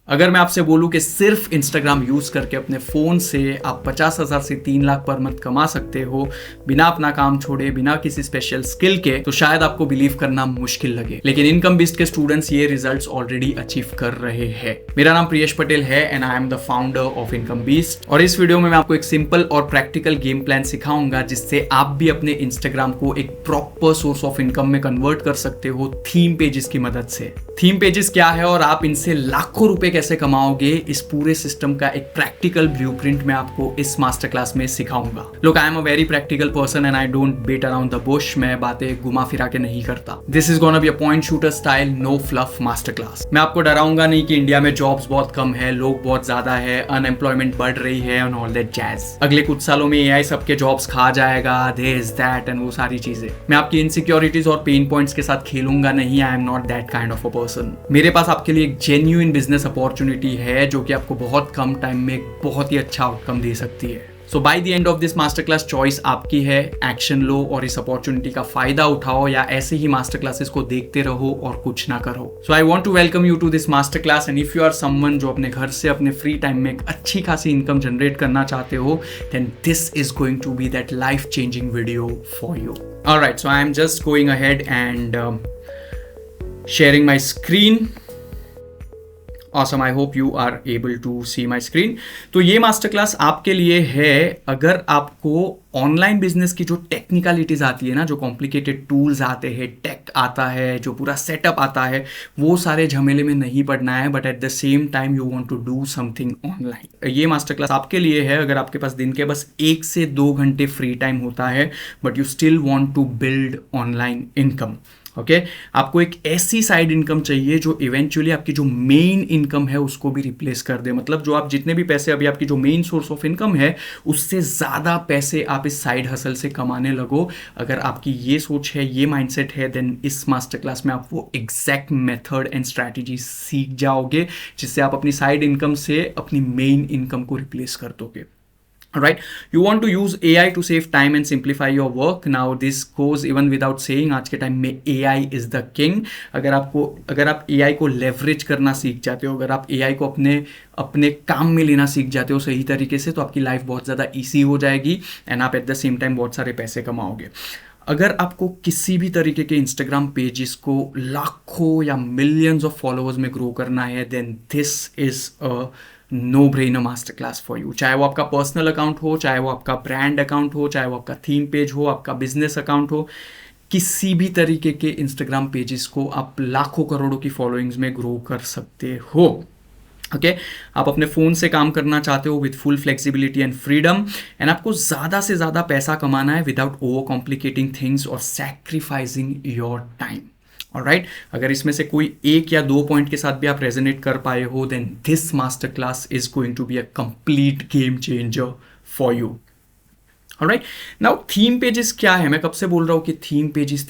अगर मैं आपसे बोलूं कि सिर्फ इंस्टाग्राम यूज करके अपने फोन से आप 50,000 से 3 लाख पर मंथ कमा सकते हो बिना अपना काम छोड़े, बिना किसी स्पेशल स्किल के, तो शायद आपको बिलीव करना मुश्किल लगे, लेकिन इनकम बेस्ड के स्टूडेंट्स ये रिजल्ट्स ऑलरेडी अचीव कर रहे हैं। मेरा नाम प्रियेश पटेल है and I am the founder of income based, और इस वीडियो में मैं आपको एक सिंपल और प्रैक्टिकल गेम प्लान सिखाऊंगा जिससे आप भी अपने इंस्टाग्राम को एक प्रॉपर सोर्स ऑफ इनकम में कन्वर्ट कर सकते हो थीम पेजेस की मदद से। थीम पेजेस क्या है और आप इनसे लाखों रुपए कैसे कमाओगे, इस पूरे सिस्टम का एक प्रैक्टिकल ब्लूप्रिंट मैं आपको इस मास्टर क्लास में सिखाऊंगा। Look, I am a very practical person and I don't beat around the bush. मैं बातें घुमा फिरा के नहीं करता। This is gonna be a point shooter style, no fluff master class. मैं आपको डराऊंगा नहीं कि इंडिया में जॉब्स बहुत कम है, लोग बहुत ज्यादा है, अनएम्प्लॉयमेंट बढ़ रही है एंड ऑल दैट जैज। अगले कुछ सालों में एआई सबके जॉब्स खा जाएगा, दिस दैट एंड वो सारी चीजें। मैं आपकी इनसिक्योरिटीज और पेन पॉइंट्स के साथ खेलूंगा नहीं। आई am not that kind of a person. मेरे पास आपके लिए एक जेन्युइन बिजनेस अपॉर्चुनिटी है जो कि आपको बहुत कम टाइम में एक बहुत ही अच्छा आउटकम दे सकती है। So by the end of this master class choice आपकी है। एक्शन लो और इस अपॉर्चुनिटी का फायदा उठाओ, या ऐसे ही मास्टर क्लासेस को देखते रहो और कुछ ना करो। So I want to welcome you to this master class and if you are someone जो अपने घर से अपने फ्री टाइम में एक अच्छी खासी इनकम जनरेट करना चाहते हो, then this is going to be that life changing video for you. Alright, so I am just going ahead and sharing my screen. Awesome, I hope you are able to see my screen. तो ये master class आपके लिए है अगर आपको online business की जो technicalities आती है ना, जो कॉम्प्लिकेटेड टूल्स आते हैं, टेक आता है, जो पूरा सेटअप आता है, वो सारे झमेले में नहीं पड़ना है, but at the same time you want to do something online. ये मास्टर क्लास आपके लिए है अगर आपके पास दिन के बस 1 से 2 घंटे फ्री टाइम होता है but you still want to build online income. Okay, आपको एक ऐसी साइड इनकम चाहिए जो इवेंचुअली आपकी जो मेन इनकम है उसको भी रिप्लेस कर दे। मतलब जो आप जितने भी पैसे अभी आपकी जो मेन सोर्स ऑफ इनकम है उससे ज़्यादा पैसे आप इस साइड हसल से कमाने लगो। अगर आपकी ये सोच है, ये माइंडसेट है, देन इस मास्टर क्लास में आप वो एग्जैक्ट मेथड एंड स्ट्रैटेजी सीख जाओगे जिससे आप अपनी साइड इनकम से अपनी मेन इनकम को रिप्लेस कर दोगे। Right, you want to use AI to save time and simplify your work. Now this goes even without saying, आज के टाइम में AI is the king. अगर आप AI को leverage करना सीख जाते हो, अगर आप AI को अपने काम में लेना सीख जाते हो सही तरीके से, तो आपकी लाइफ बहुत ज़्यादा ईजी हो जाएगी एंड आप एट द सेम टाइम बहुत सारे पैसे कमाओगे। अगर आपको किसी भी तरीके के इंस्टाग्राम पेजेस को लाखों या मिलियंस ऑफ फॉलोअर्स में ग्रो करना है, then this is a no brainer master class for you. चाहे वो आपका पर्सनल अकाउंट हो, चाहे वो आपका ब्रांड अकाउंट हो, चाहे वो आपका थीम पेज हो, आपका बिजनेस अकाउंट हो, किसी भी तरीके के इंस्टाग्राम पेजेस को आप लाखों करोड़ों की फॉलोइंग्स में ग्रो कर सकते हो। ओके, आप अपने फ़ोन से काम करना चाहते हो with full flexibility and freedom, and आपको ज़्यादा से ज़्यादा पैसा कमाना है विदाउट ओवर कॉम्प्लिकेटिंग थिंग्स और सैक्रिफाइसिंग योर टाइम। ऑलराइट, अगर इसमें से कोई 1 या 2 पॉइंट के साथ भी आप रेजोनेट कर पाए हो, then this master class is going to be a complete game changer for you. Alright, now theme pages क्या है? मैं कब से बोल रहा हूँ कि थीम पेजेस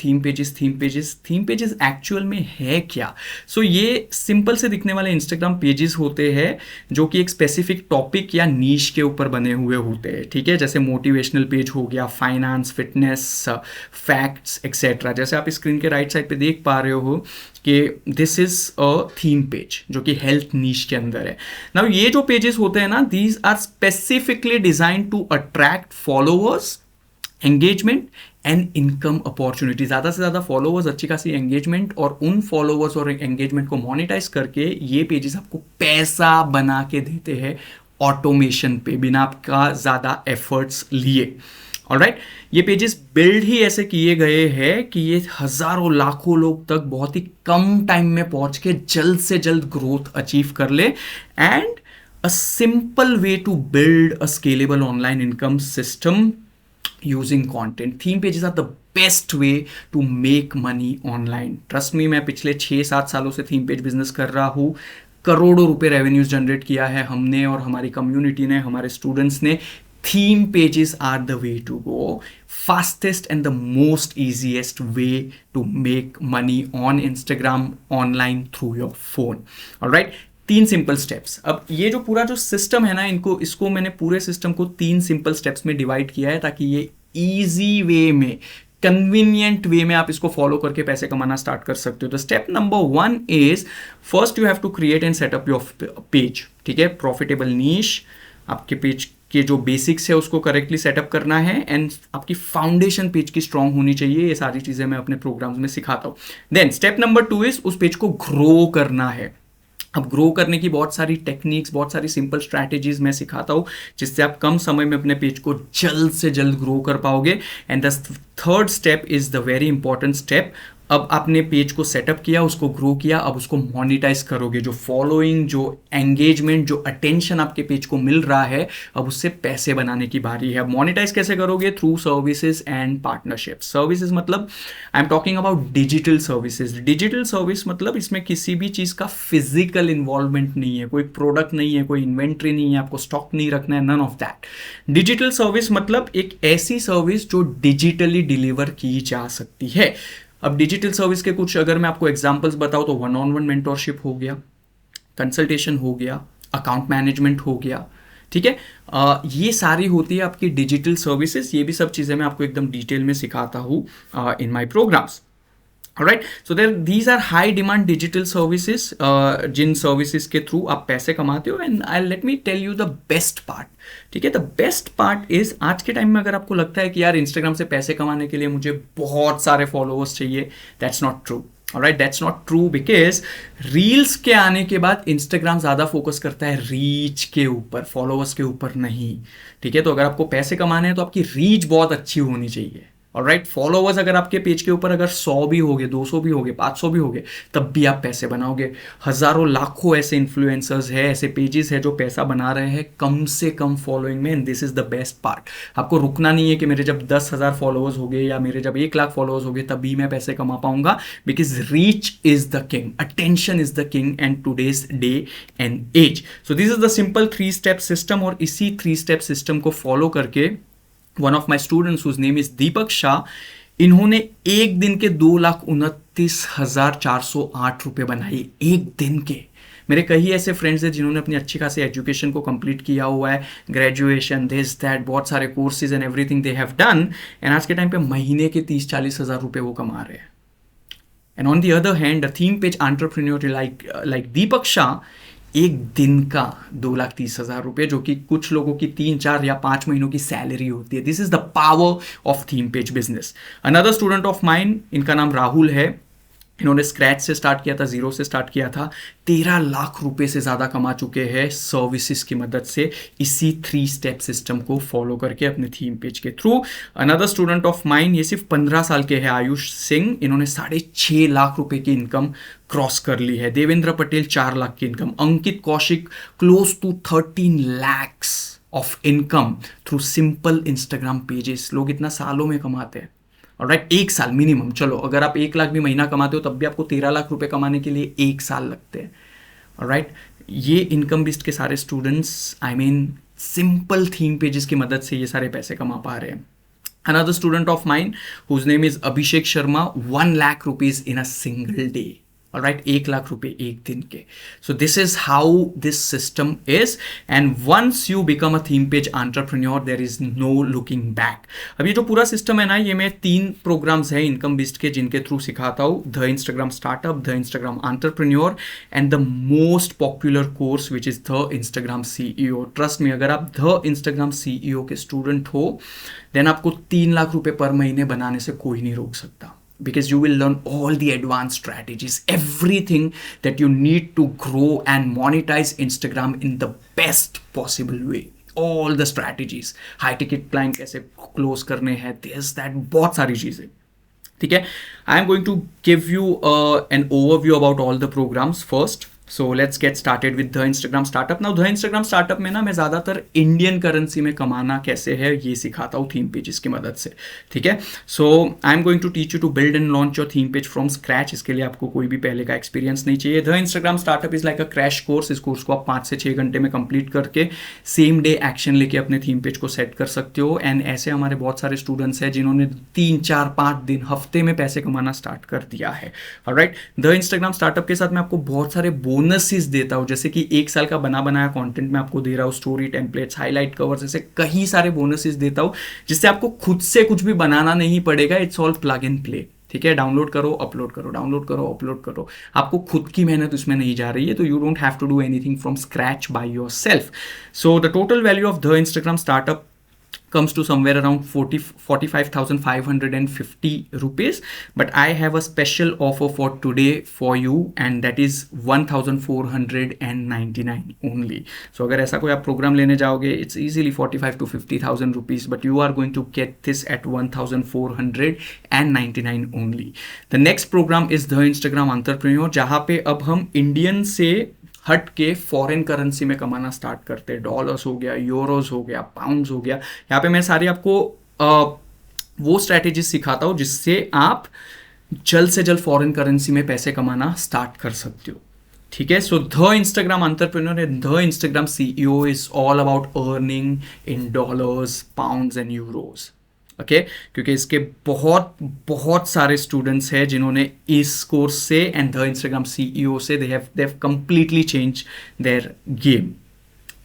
एक्चुअल में है क्या? सो ये सिंपल से दिखने वाले इंस्टाग्राम पेजेस होते हैं जो कि एक स्पेसिफिक टॉपिक या नीश के ऊपर बने हुए होते हैं। ठीक है, जैसे मोटिवेशनल पेज हो गया, फाइनेंस, फिटनेस, फैक्ट्स एक्सेट्रा। जैसे आप स्क्रीन के राइट साइड पे देख पा रहे हो कि this is a theme page जो कि हेल्थ नीश के अंदर है। नाउ ये जो पेजेस होते हैं ना, these are specifically designed to attract followers, engagement and income opportunity. ज़्यादा से ज़्यादा फॉलोअर्स, अच्छी खासी एंगेजमेंट, और उन फॉलोअर्स और एंगेजमेंट को मोनेटाइज करके ये पेजेस आपको पैसा बना के देते हैं ऑटोमेशन पे, बिना आपका ज़्यादा एफर्ट्स लिए। ऑलराइट, ये पेजेस बिल्ड ही ऐसे किए गए हैं कि ये हजारों लाखों लोग तक बहुत ही कम टाइम में पहुंच के जल्द से जल्द ग्रोथ अचीव कर ले, and a simple way to build a scalable online income system using content. Theme pages are the best way to make money online. Trust me, मैं पिछले 6-7 सालों से थीम पेज बिजनेस कर रहा हूँ। करोड़ों रुपए रेवेन्यूज जनरेट किया है हमने और हमारी कम्युनिटी ने, हमारे स्टूडेंट्स ने। Theme pages are the way to go. Fastest and the most easiest way to make money on Instagram online through your phone. Alright? 3 simple steps. अब ये जो पूरा जो सिस्टम है ना, इसको मैंने पूरे सिस्टम को 3 सिंपल स्टेप्स में डिवाइड किया है ताकि ये इजी वे में कन्वीनियंट वे में आप इसको फॉलो करके पैसे कमाना स्टार्ट कर सकते हो। तो step number 1 is first you have to create and setup your page. ठीक है, प्रॉफिटेबल नीश, आपके पेज के जो बेसिक्स है उसको करेक्टली सेटअप करना है एंड आपकी फाउंडेशन पेज की स्ट्रांग होनी चाहिए। ये सारी चीजें मैं अपने प्रोग्राम्स में सिखाता हूं। देन स्टेप नंबर 2 इज उस पेज को ग्रो करना है। अब ग्रो करने की बहुत सारी टेक्निक्स, बहुत सारी सिंपल स्ट्रैटेजीज मैं सिखाता हूँ जिससे आप कम समय में अपने पेज को जल्द से जल्द ग्रो कर पाओगे। And the third step is the very important step. अब आपने पेज को सेटअप किया, उसको ग्रो किया, अब उसको मोनेटाइज करोगे। जो फॉलोइंग, जो एंगेजमेंट, जो अटेंशन आपके पेज को मिल रहा है, अब उससे पैसे बनाने की बारी है। अब मोनेटाइज कैसे करोगे? Through services and partnership. Services मतलब I am talking about digital services. Digital service मतलब इसमें किसी भी चीज का फिजिकल इन्वॉल्वमेंट नहीं है, कोई प्रोडक्ट नहीं है, कोई इन्वेंट्री नहीं है, आपको स्टॉक नहीं रखना है, none of that. Digital service मतलब एक ऐसी सर्विस जो डिजिटली डिलीवर की जा सकती है। अब डिजिटल सर्विस के कुछ अगर मैं आपको एग्जांपल्स बताऊं तो 1-on-1 मेंटोरशिप हो गया, कंसल्टेशन हो गया, अकाउंट मैनेजमेंट हो गया। ठीक है, ये सारी होती है आपकी डिजिटल सर्विसेज। ये भी सब चीज़ें मैं आपको एकदम डिटेल में सिखाता हूँ in my programs. Right, so these are high demand digital services जिन सर्विसेज के थ्रू आप पैसे कमाते हो। And I let me tell you the best part. ठीक है, द बेस्ट पार्ट इज आज के टाइम में अगर आपको लगता है कि यार इंस्टाग्राम से पैसे कमाने के लिए मुझे बहुत सारे फॉलोअर्स चाहिए, that's not true. Alright, that's not true because reels के आने के बाद इंस्टाग्राम ज़्यादा फोकस करता है रीच के ऊपर, फॉलोअर्स के ऊपर नहीं। ठीक है, तो अगर आपको पैसे कमाने हैं तो आपकी रीच बहुत अच्छी होनी चाहिए। ऑलराइट, फॉलोवर्स अगर आपके पेज के ऊपर अगर 100 भी होंगे, 200 भी होंगे, 500 भी होंगे, तब भी आप पैसे बनाओगे। हजारों लाखों ऐसे इन्फ्लुएंसर्स हैं, ऐसे पेजेस हैं जो पैसा बना रहे हैं कम से कम फॉलोइंग में। And this is the best part. आपको रुकना नहीं है कि मेरे जब 10,000 फॉलोअर्स हो गए या मेरे जब 1 लाख फॉलोअर्स हो गए तभी मैं पैसे कमा पाऊंगा, because reach is the king, attention is the king and today's day and age. So this is the simple 3 step system. और इसी 3 स्टेप सिस्टम को फॉलो करके one of my students whose name is Deepak Shah, इन्होंने एक दिन के 2,29,408 रुपए बनाए एक दिन के। मेरे कई ऐसे फ्रेंड्स हैं जिन्होंने अपनी अच्छी खासी एजुकेशन को कंप्लीट किया हुआ है, ग्रेजुएशन, दिस दैट, बहुत सारे courses and everything they have done, and आज के टाइम पे महीने के 30-40 हज़ार रुपए वो कमा रहे हैं। And on the other hand a theme page entrepreneur like Deepak Shah एक दिन का 2,30,000 रुपए, जो कि कुछ लोगों की 3-4 या 5 महीनों की सैलरी होती है। This is the power of theme page business. Another student of mine, इनका नाम राहुल है, इन्होंने स्क्रैच से स्टार्ट किया था, 0 से स्टार्ट किया था, 13 लाख रुपए से ज़्यादा कमा चुके हैं सर्विसेज की मदद से, इसी 3 स्टेप सिस्टम को फॉलो करके अपने थीम पेज के through. Another student of mine, ये सिर्फ 15 साल के हैं, आयुष सिंह, इन्होंने 6.5 लाख रुपए की इनकम क्रॉस कर ली है। देवेंद्र पटेल 4 लाख की इनकम। Ankit Kaushik close to 13 lakhs of income through simple Instagram pages. लोग इतना सालों में कमाते हैं। ऑलराइट, 1 साल मिनिमम। चलो अगर आप 1 लाख भी महीना कमाते हो तब भी आपको 13 लाख रुपए कमाने के लिए 1 साल लगते हैं। ऑलराइट, ये इनकम बेस्ड के सारे students, I mean simple theme pages की मदद से ये सारे पैसे कमा पा रहे हैं। Another student of mine whose name is Abhishek Sharma, 1 lakh rupees in a single day. All right, 1 lakh रुपए एक दिन के। So this is how this system is, and once you become a theme page entrepreneur, there is no looking back. अब ये जो पूरा system है ना, ये मैं 3 प्रोग्राम्स हैं इनकम बेस्ड के जिनके थ्रू सिखाता हूँ। The Instagram startup, the Instagram entrepreneur and the most popular course which is the Instagram CEO। Trust me, अगर आप द इंस्टाग्राम CEO के स्टूडेंट हो देन आपको 3 लाख रुपए पर महीने बनाने से कोई नहीं रोक सकता, because you will learn all the advanced strategies, everything that you need to grow and monetize Instagram in the best possible way. All the strategies, high ticket client कैसे close करने हैं, this that, बहुत सारी चीजें। ठीक है, I am going to give you an overview about all the programs first. So let's get started with the Instagram startup. Now the Instagram startup में ना मैं ज़्यादातर इंडियन करेंसी में कमाना कैसे है ये सिखाता हूँ थीम पेजेस की मदद से। ठीक है, so I am going to teach you to build and launch your theme page from scratch. इसके लिए आपको कोई भी पहले का एक्सपीरियंस नहीं चाहिए। The Instagram startup is like a crash course. इस कोर्स को आप 5 से 6 घंटे में कंप्लीट करके सेम डे एक्शन लेके अपने थीम पेज को सेट कर सकते हो। एंड ऐसे हमारे बहुत सारे स्टूडेंट्स हैं जिन्होंने 3, 4, 5 दिन, हफ्ते में पैसे कमाना स्टार्ट कर दिया है। ऑलराइट, द इंस्टाग्राम स्टार्टअप के साथ मैं आपको बहुत सारे बोनसेस देता हूँ, जैसे कि 1 साल का बना बनाया कंटेंट मैं आपको दे रहा हूँ, स्टोरी टेम्पलेट्स, हाईलाइट कवर्स, ऐसे कई सारे बोनसेस देता हूँ जिससे आपको खुद से कुछ भी बनाना नहीं पड़ेगा। It's all plug and play. ठीक है, डाउनलोड करो, अपलोड करो, डाउनलोड करो, अपलोड करो। आपको खुद की मेहनत उसमें नहीं जा रही है, तो you don't have to do anything from scratch by yourself. So the total value of the Instagram startup comes to somewhere around 45,550 rupees, but I have a special offer for today for you, and that is 1,499 only. So अगर ऐसा कोई आप programme लेने जाओगे, it's easily 45 to 50,000 rupees, but you are going to get this at 1,499 only. The next program is the Instagram Entrepreneur, जहाँ पे अब हम इंडियन से हट के फॉरेन करेंसी में कमाना स्टार्ट करते हैं। डॉलर्स हो गया, यूरोस हो गया, पाउंड्स हो गया। यहाँ पे मैं सारी आपको वो स्ट्रैटेजी सिखाता हूँ जिससे आप जल्द से जल्द फॉरेन करेंसी में पैसे कमाना स्टार्ट कर सकते हो। ठीक है, so the Instagram entrepreneur and the Instagram CEO is all about earning in dollars, pounds and Euros. Okay, क्योंकि इसके बहुत बहुत सारे स्टूडेंट्स हैं जिन्होंने इस कोर्स से एंड द इंस्टाग्राम सीईओ से they have completely change their game.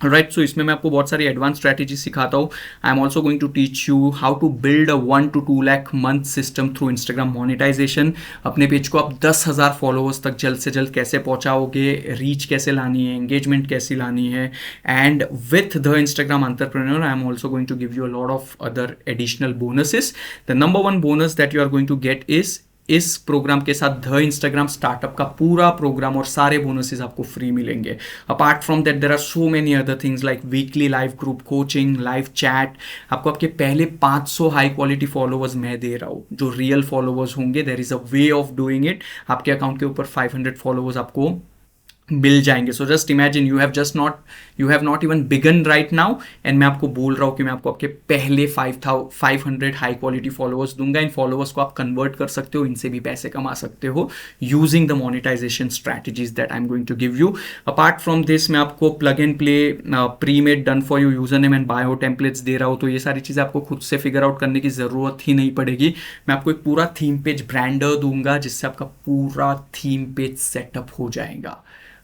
Right, so इसमें मैं आपको बहुत सारी एडवांस स्ट्रैटेजी सिखाता हूँ। I am also going to teach you how to build a 1 to 2 lakh month system through Instagram monetisation. अपने page को आप 10,000 फॉलोअर्स तक जल्द से जल्द कैसे पहुँचाओगे, रीच कैसे लानी है, एंगेजमेंट कैसी लानी है। And with the Instagram entrepreneur I am also going to give you a lot of other additional bonuses. The number 1 bonus that you are going to get is इस प्रोग्राम के साथ the Instagram startup का पूरा programme और सारे bonuses आपको free मिलेंगे। Apart from that there are so many other things like weekly live group coaching, live chat. आपको आपके पहले 500 हाई क्वालिटी फॉलोअर्स मैं दे रहा हूँ जो रियल फॉलोअर्स होंगे। There is a way of doing it. आपके अकाउंट के ऊपर 500 फॉलोअर्स आपको मिल जाएंगे। So just imagine you have not even begun right now, and मैं आपको बोल रहा हूँ कि मैं आपको आपके पहले 500 हाई क्वालिटी फॉलोअर्स दूंगा। इन फॉलोअर्स को आप कन्वर्ट कर सकते हो, इनसे भी पैसे कमा सकते हो using the monetisation strategies that I am going to give you. Apart from this मैं आपको plug and play, pre made, done for you username and bio templates दे रहा हूँ। तो ये सारी चीज़ें आपको खुद से फिगर आउट करने की ज़रूरत ही नहीं पड़ेगी। मैं आपको एक पूरा थीम पेज ब्रांडर दूंगा जिससे आपका पूरा थीम पेज सेटअप हो जाएगा।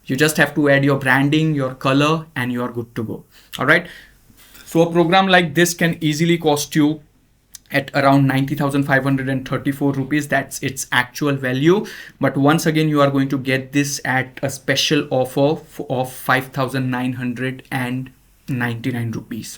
You just have to add your branding, your color, and you are good to go. All right. So a program like this can easily cost you at around 90,534 rupees. That's its actual value. But once again, you are going to get this at a special offer of 5,999 rupees.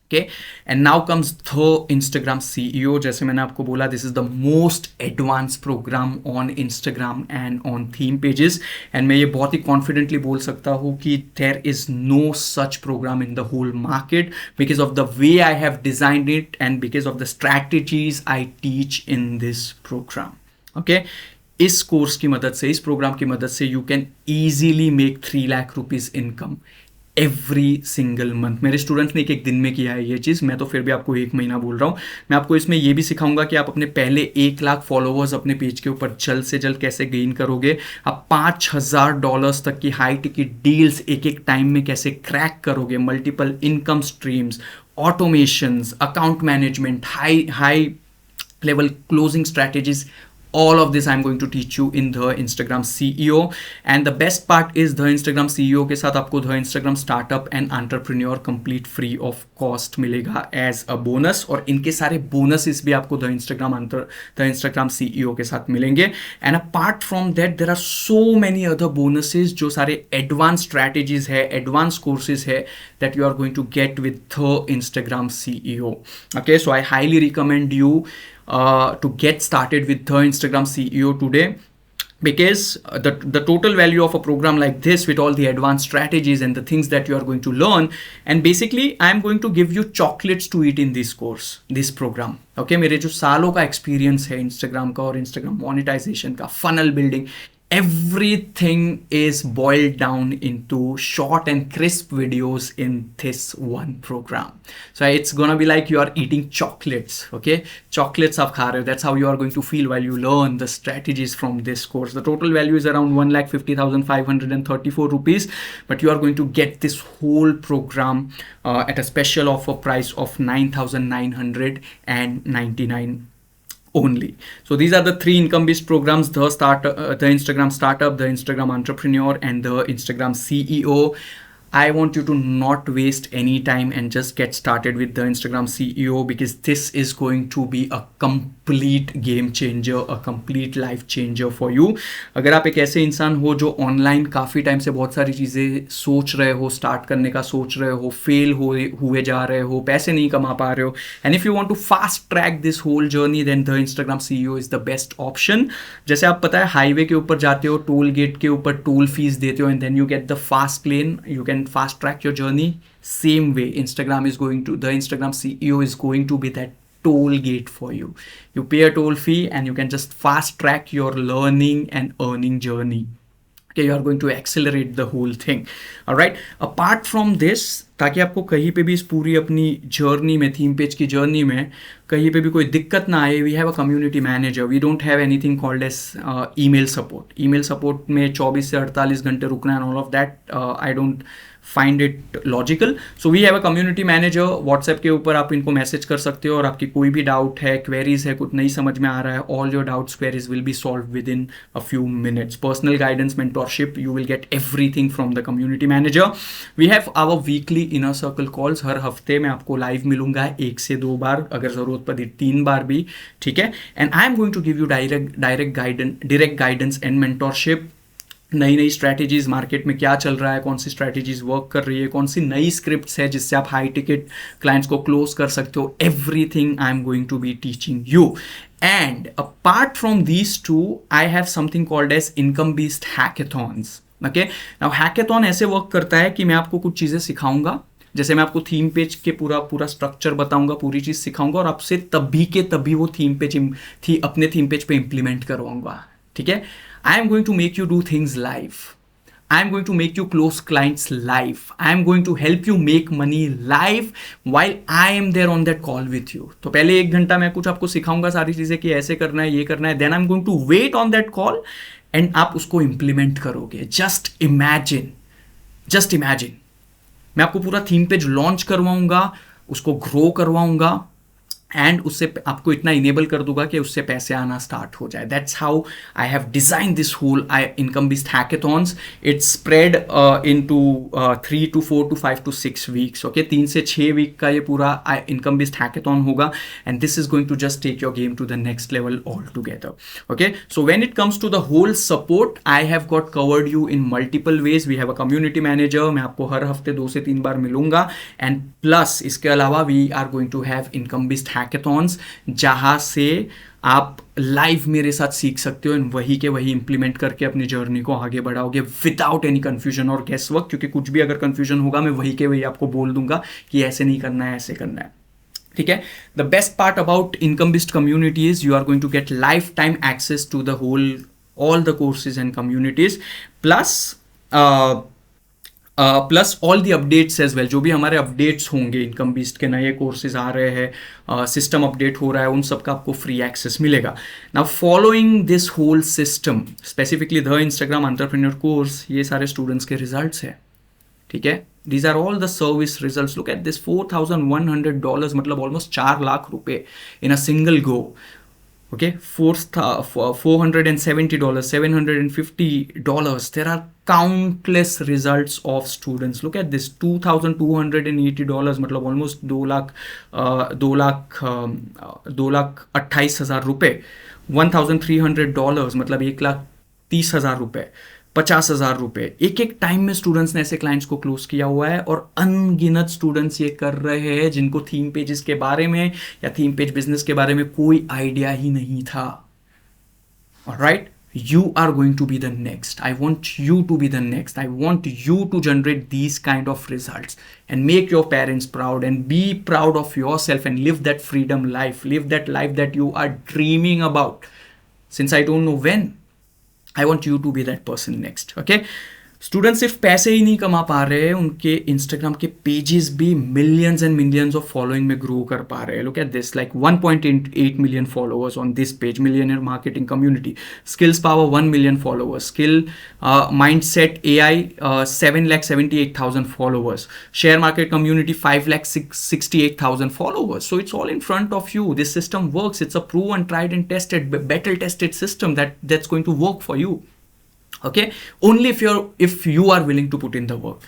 Okay, and now comes the Instagram CEO. जैसे मैंने आपको बोला, this is the most advanced program on Instagram and on theme pages, and मैं ये बहुत ही confidently बोल सकता हूँ कि there is no such program in the whole market because of the way I have designed it and because of the strategies I teach in this program. Okay, इस course की मदद से, इस प्रोग्राम की मदद से you can easily make 3 lakh rupees income every single month. मेरे students ने एक दिन में किया है ये चीज़, मैं तो फिर भी आपको 1 महीना बोल रहा हूँ। मैं आपको इसमें ये भी सिखाऊंगा कि आप अपने पहले 1 लाख फॉलोअर्स अपने पेज के ऊपर जल्द से जल्द कैसे गेन करोगे। आप $5,000 तक की हाई टिकट डील्स एक टाइम में कैसे क्रैक करोगे, multiple income streams, automations, account management, high level closing strategies. All of this I'm going to teach you in the Instagram CEO, and the best part is the Instagram CEO के साथ आपको the Instagram Startup and Entrepreneur complete free of cost मिलेगा as a bonus, और इनके सारे bonuses भी आपको the Instagram CEO के साथ मिलेंगे। And apart from that there are so many other bonuses जो सारे advanced strategies है, advanced courses है that you are going to get with the Instagram CEO. Okay, so I highly recommend you to get started with the Instagram CEO today, because the total value of a program like this with all the advanced strategies and the things that you are going to learn, and basically I am going to give you chocolates to eat in this course, this program. Okay, मेरे जो सालों का experience है Instagram का और Instagram monetization का, funnel building, everything is boiled down into short and crisp videos in this one program. So it's gonna be like you are eating chocolates. Okay, chocolates आप खा रहे हो. That's how you are going to feel while you learn the strategies from this course. The total value is around 1,50,534 rupees, but you are going to get this whole program at a special offer price of 9,999 only. So these are the 3 income based programs: the Instagram startup, the Instagram entrepreneur, and the Instagram CEO. I want you to not waste any time and just get started with the Instagram CEO, because this is going to be a complete game changer, a complete life changer for you. अगर आप एक ऐसे इंसान हो जो online काफ़ी time से बहुत सारी चीज़ें सोच रहे हो, स्टार्ट करने का सोच रहे हो, फेल हुए जा रहे हो, पैसे नहीं कमा पा रहे हो, and if you want to fast track this whole journey, then the Instagram CEO is the best option. जैसे आप पता है हाईवे के ऊपर जाते हो, टोल गेट के ऊपर टोल फीस देते हो, and then you get the fast lane, you can fast track your journey. Same way, the Instagram CEO is going to be that toll gate for you. You pay a toll fee and you can just fast track your learning and earning journey. Okay, you are going to accelerate the whole thing. All right. Apart from this, ताकि आपको कहीं पे भी इस पूरी अपनी journey में, theme page की जर्नी में कहीं पे भी कोई दिक्कत ना आए, we have a community manager. We don't have anything called as email support. Email support में 24 से 48 घंटे रुकना and all of that I don't find it logical. So we have a community manager. WhatsApp के ऊपर आप इनको message कर सकते हो और आपकी कोई भी डाउट है, क्वेरीज है, कुछ नहीं समझ में आ रहा है, all your doubts, queries will be solved within a few minutes. Personal guidance, mentorship, you will get everything from the community manager. We have our weekly inner circle calls. हर हफ्ते मैं आपको लाइव मिलूंगा 1 से 2 बार, अगर जरूरत पड़ी 3 बार भी, ठीक है. And I am going to give you direct guidance and mentorship. नई स्ट्रैटेजीज, मार्केट में क्या चल रहा है, कौन सी स्ट्रैटेजीज वर्क कर रही है, कौन सी नई स्क्रिप्ट्स है जिससे आप हाई टिकट क्लाइंट्स को क्लोज कर सकते हो. Everything I am going to be teaching you. And apart from these two, I have something called as income based hackathons. Okay, now hackathon ऐसे वर्क करता है कि मैं आपको कुछ चीज़ें सिखाऊंगा. जैसे मैं आपको थीम पेज के पूरा स्ट्रक्चर बताऊंगा, पूरी चीज़ सिखाऊंगा, और आपसे तभी के तभी वो अपने थीम पेज पे इंप्लीमेंट करवाऊंगा. ठीक है. I am going to make you do things live. I am going to make you close clients live. I am going to help you make money live while I am there on that call with you. तो पहले 1 घंटा मैं कुछ आपको सिखाऊंगा सारी चीज़ें कि ऐसे करना है, ये करना है. Then I'm going to wait on that call and आप उसको implement करोगे. Just imagine. मैं आपको पूरा थीम पेज लॉन्च करवाऊंगा, उसको ग्रो करवाऊंगा, एंड उससे आपको इतना इनेबल कर दूंगा कि उससे पैसे आना स्टार्ट हो जाए. That's how I have design this whole income based hackathons. It's spread into 3 to 4 to 5 to 6 weeks. Okay, 3 से 6 वीक का ये पूरा इनकम बेस्ड हैकेथॉन होगा, and this is going to just take your game to the next level all together. Okay, so when it comes to the whole support, I have got covered you in multiple ways. We have a community manager. मैं आपको हर हफ्ते 2 से 3 बार मिलूंगा, and plus इसके अलावा we are going to have income based hackathons, जहां से आप लाइव मेरे साथ सीख सकते हो, एंड वही के वही इंप्लीमेंट करके अपनी जर्नी को आगे बढ़ाओगे विदाउट एनी कंफ्यूजन और गेस वर्क. क्योंकि कुछ भी अगर कंफ्यूजन होगा, मैं वही के वही आपको बोल दूंगा कि ऐसे नहीं करना है, ऐसे करना है. ठीक है. The best part about income based community is you are going to get life time access to the all the courses and communities, plus all the updates as well. जो भी हमारे अपडेट्स होंगे, इनकम बेस्ड के नए courses आ रहे हैं, system update हो रहा है, उन सब का आपको फ्री एक्सेस मिलेगा. Now following this whole system, specifically the Instagram entrepreneur course, ये सारे स्टूडेंट्स के रिजल्ट्स है. ठीक है. These are all the service results. Look at this, $4,100, मतलब ऑलमोस्ट 4 लाख रुपए in a single go. Okay, $470, $750. There are countless results of students. Look at this, $2,280, मतलब almost 2,28,000 रुपए. $1,300, मतलब 1,30,000 रुपए. 50,000 रुपए. एक टाइम में स्टूडेंट्स ने ऐसे क्लाइंट्स को क्लोज किया हुआ है, और अनगिनत स्टूडेंट्स ये कर रहे हैं जिनको थीम पेजेस के बारे में या थीम पेज बिजनेस के बारे में कोई आइडिया ही नहीं था. Alright, you are going to be the next. I want you to be the next. I want you to generate these kind of results and make your parents proud and be proud of yourself and live that freedom life. Live that life that you are dreaming about since I don't know when. I want you to be that person next. Okay, student सिर्फ पैसे ही नहीं कमा पा रहे हैं, उनके Instagram के pages भी millions and millions of following में ग्रो कर पा रहे हैं. Look at this, like 1.8 million followers on this page, millionaire marketing community. Skills power 1 million followers. Skill mindset AI 7,78,000 followers. Share market community 5,68,000 followers. So it's all in front of you. This system works. It's a proven, tried and tested, battle tested system that's going to work for you. Okay, only if you are willing to put in the work.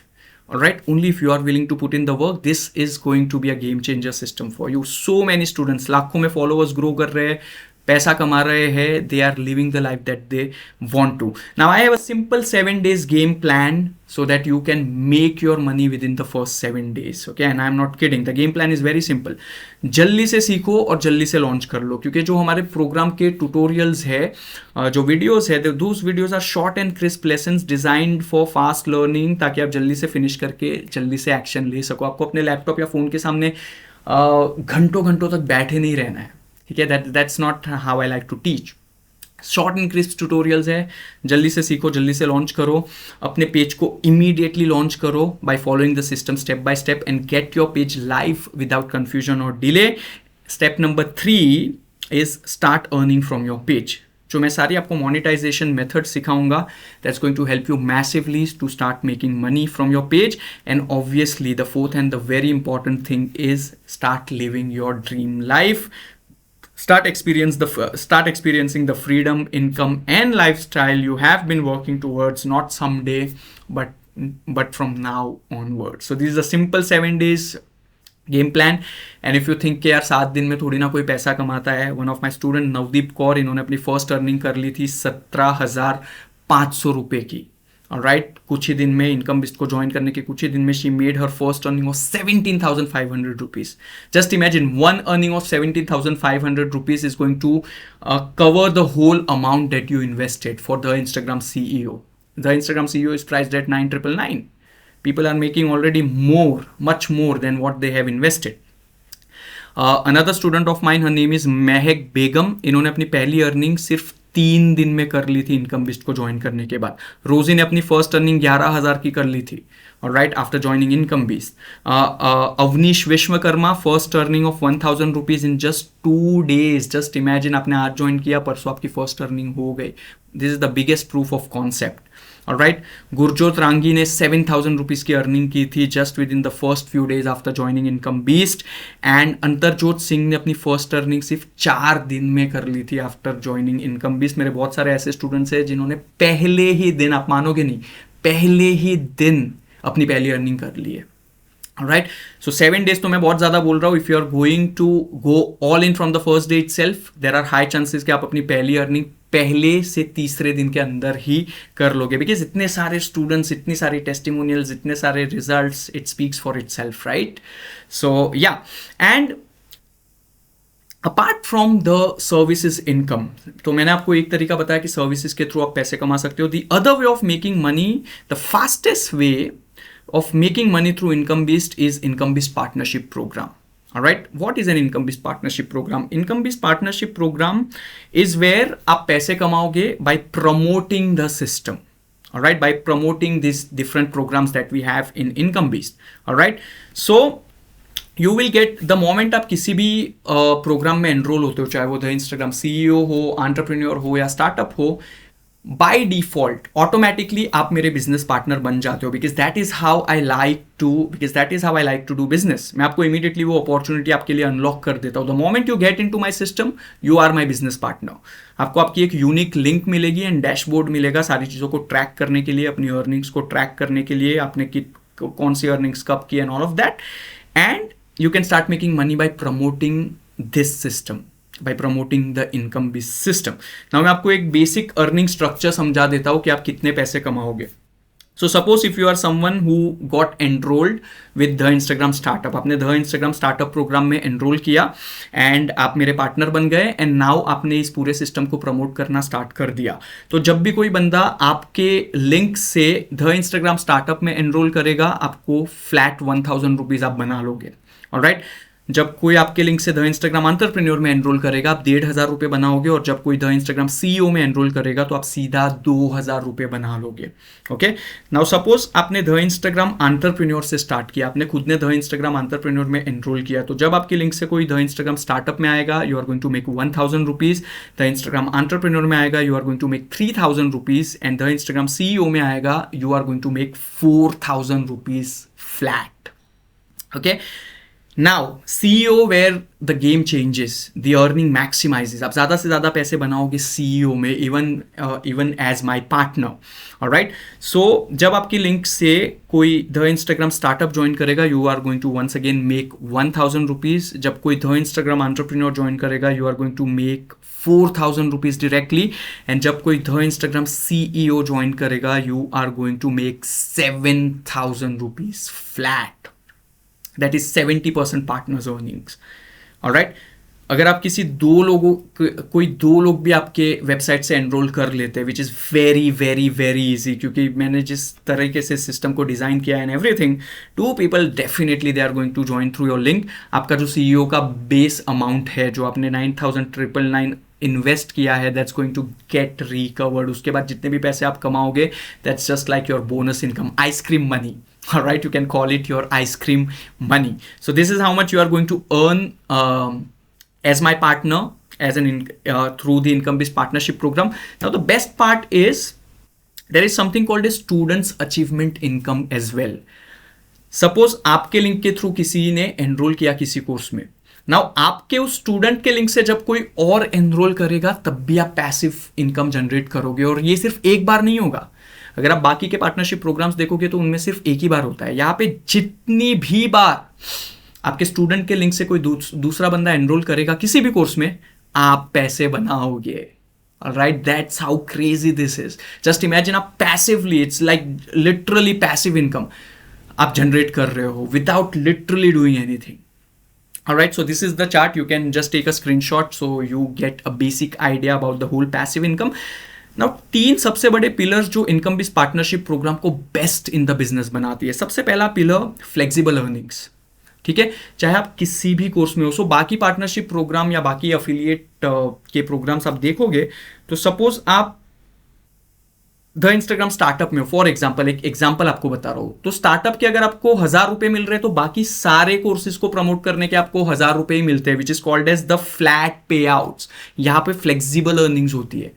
All right, only if you are willing to put in the work, this is going to be a game changer system for you. So many students लाखों में followers grow कर रहे हैं, पैसा कमा रहे हैं, they are living the life that they want to. Now I have a simple 7 days game plan so that you can make your money within the first 7 days. Okay, and I am not kidding. The game plan is very simple. जल्दी से सीखो और जल्दी से launch कर लो, क्योंकि जो हमारे प्रोग्राम के ट्यूटोरियल्स है, जो वीडियोस है, those videos are short and crisp lessons designed for fast learning, ताकि आप जल्दी से फिनिश करके जल्दी से एक्शन ले सको. आपको अपने लैपटॉप या फोन के सामने घंटों घंटों तक बैठे नहीं रहना है. ठीक है, that's not how I like to teach. Short and crisp tutorials है, जल्दी से सीखो, जल्दी से लॉन्च करो. अपने पेज को इमीडिएटली लॉन्च करो by following the system step by step and get your page live without confusion और delay. Step number 3 is start earning from your page. जो मैं सारी आपको मोनेटाइजेशन मेथड सिखाऊंगा, that's going to help you massively to start making money from your page. And obviously the fourth and the very important thing is start living your dream life. Start experiencing the freedom, income and lifestyle you have been working towards, not someday, but from now onward. So this is a simple 7 days game plan. And if you think कि यार 7 दिन में थोड़ी ना कोई पैसा कमाता है, one of my student Navdeep Kaur, इन्होंने अपनी फर्स्ट अर्निंग कर ली थी 17,500 रुपए की. ऑलराइट, कुछ ही दिन में, इनकम बिस्ट को ज्वाइन करने के कुछ ही दिन में, she made her first earning of 17,500 rupees. Just imagine, one earning of 17,500 rupees is going to cover the whole amount that you invested for the Instagram CEO. The Instagram CEO is priced at 9,999. People are making already more, much more than what they have invested. Another student of mine, her name is Mehak Begum. इन्होंने अपनी पहली earning सिर्फ 3 दिन में कर ली थी income Bisht को ज्वाइन करने के बाद. रोजी ने अपनी फर्स्ट अर्निंग 11,000 की कर ली थी, alright, after joining income beast. Avneesh Vishwakarma, first earning of 1,000 rupees in just 2 days. Just imagine, आपने आज ज्वाइन किया, परसों आपकी फर्स्ट अर्निंग हो गई. This is the biggest proof of concept. Alright, Gurjot Rangi ने 7,000 रुपीज की अर्निंग की थी just within the first few days after joining Income Beast. And Antarjot Singh ने अपनी फर्स्ट अर्निंग सिर्फ 4 दिन में कर ली थी आफ्टर ज्वाइनिंग इनकम बीस्ट. मेरे बहुत सारे ऐसे स्टूडेंट्स हैं जिन्होंने पहले ही दिन, आप मानोगे नहीं, पहले ही दिन अपनी पहली अर्निंग कर ली है. Alright, so 7 days तो मैं बहुत ज़्यादा बोल रहा हूँ. If you are going to go all in from the first day itself, there are high chances कि आप अपनी पहली अर्निंग पहले से तीसरे दिन के अंदर ही कर लोगे, बिकॉज इतने सारे स्टूडेंट्स, इतनी सारी टेस्टिमोनियल्स, इतने सारे results, it speaks for itself, right. So yeah, and apart from the services income, तो मैंने आपको एक तरीका बताया कि सर्विसेज के थ्रू आप पैसे कमा सकते हो. The other way of making money, the fastest way of making money through IncomeBeast is IncomeBeast Partnership Program. Alright, what is an IncomeBeast Partnership Program? IncomeBeast Partnership Program is where आप पैसे कमाओगे by promoting the system. Alright, by promoting these different programs that we have in IncomeBeast. Alright, so you will get, the moment आप किसी भी programme में enrol होते हो, चाहे वो द इंस्टाग्राम CEO हो, एंटरप्रेन्योर हो या स्टार्टअप हो, बाय डिफॉल्ट ऑटोमेटिकली आप मेरे बिजनेस पार्टनर बन जाते हो, because that is how I like to do business. मैं आपको इमीडिएटली वो अपॉर्चुनिटी आपके लिए अनलॉक कर देता हूँ. The moment you get into my system, you are my business partner. आपको आपकी एक यूनिक लिंक मिलेगी एंड डैशबोर्ड मिलेगा सारी चीज़ों को ट्रैक करने के लिए, अपनी अर्निंग्स को ट्रैक करने के लिए, आपने कौन सी अर्निंग्स कब की and all of that. And you can start making money by promoting this system, by promoting the IncomeBeast system. Now मैं आपको एक बेसिक अर्निंग स्ट्रक्चर समझा देता हूँ कि आप कितने पैसे कमाओगे. So suppose if you are someone who got enrolled with the Instagram startup, आपने the Instagram startup प्रोग्राम में एनरोल किया एंड आप मेरे पार्टनर बन गए एंड नाउ आपने इस पूरे सिस्टम को प्रमोट करना स्टार्ट कर दिया. तो जब भी कोई बंदा आपके लिंक से the Instagram startup में एनरोल करेगा, आपको फ्लैट 1,000 रुपीज आप बना लोगे. ऑलराइट, जब कोई आपके लिंक से द इंस्टाग्राम एंटरप्रेन्योर में एनरोल करेगा आप 1,500 रुपये बनाओगे, और जब कोई द इंस्टाग्राम सीईओ में एनरोल करेगा तो आप सीधा 2,000 रुपये बना लोगे। ओके, नाउ सपोज आपने द इंस्टाग्राम एंटरप्रेन्योर से स्टार्ट किया, आपने खुद ने द इंस्टाग्राम एंटरप्रेन्योर में एनरोल किया, तो जब आपके लिंक से कोई द इंस्टाग्राम स्टार्टअप में आएगा you are going to make 1,000 rupees, the Instagram entrepreneur में आएगा you are going to make 3,000 rupees, and the Instagram CEO में आएगा you are going to make 4,000 rupees flat. Okay, now CEO where the game changes, the earning maximizes, आप ज़्यादा से ज़्यादा पैसे बनाओगे CEO में, even as my partner, alright? So जब आपकी लिंक से कोई द इंस्टाग्राम स्टार्टअप ज्वाइन करेगा you are going to once again make 1,000 rupees, जब कोई द इंस्टाग्राम एंटरप्रेन्योर ज्वाइन करेगा you are going to make 4,000 rupees directly, and जब कोई द इंस्टाग्राम CEO ज्वाइन करेगा you are going to make 7,000 rupees flat. That is 70% partners earnings. Alright? अगर आप किसी कोई दो लोग भी आपके वेबसाइट से एनरोल कर लेते हैं, which is very very very easy, क्योंकि मैंने जिस तरीके से सिस्टम को डिज़ाइन किया है and everything, 2 people definitely they are going to join through your link. आपका जो CEO का बेस अमाउंट है, जो आपने 9,999 इन्वेस्ट किया है, that's going to get recovered. उसके बाद जितने भी पैसे आप कमाओगे that's just like your bonus income, ice cream money. Alright, you can call it your ice cream money. So this is how much you are going to earn as my partner, as through the income-based partnership program. Now the best part is there is something called as students achievement income as well. Suppose आपके link के through किसी ने enrol किया किसी course में, now आपके उस student के लिंक से जब कोई और एनरोल करेगा तब भी आप पैसिव इनकम जनरेट करोगे, और ये सिर्फ एक बार नहीं होगा। अगर आप बाकी के पार्टनरशिप प्रोग्राम्स देखोगे तो उनमें सिर्फ एक ही बार होता है। यहाँ पे जितनी भी बार आपके स्टूडेंट के लिंक से कोई दूसरा बंदा एनरोल करेगा किसी भी कोर्स में, आप पैसे बनाओगे। Alright, that's how crazy this is. Just imagine आप passively, it's like literally passive income आप जनरेट कर रहे हो without literally doing anything. Alright, so this is the chart. You can just take a screenshot so you get a basic idea about the whole passive income. Now 3 सबसे बड़े pillars जो income based partnership programme को best in the business बनाती है। सबसे पहला pillar flexible earnings, ठीक है, चाहे आप किसी भी कोर्स में हो। सो बाकी पार्टनरशिप प्रोग्राम या बाकी एफिलिएट के प्रोग्राम्स आप देखोगे तो सपोज आप द इंस्टाग्राम स्टार्टअप में हो, फॉर एग्जाम्पल, एक एग्जाम्पल आपको बता रहा हूं, तो स्टार्टअप के अगर आपको 1,000 रुपए मिल रहे हैं तो बाकी सारे कोर्सेज को प्रमोट करने के आपको 1,000 रुपए ही मिलते हैं, which is called as the flat pay outs. यहां पे फ्लेक्सिबल अर्निंग्स होती है,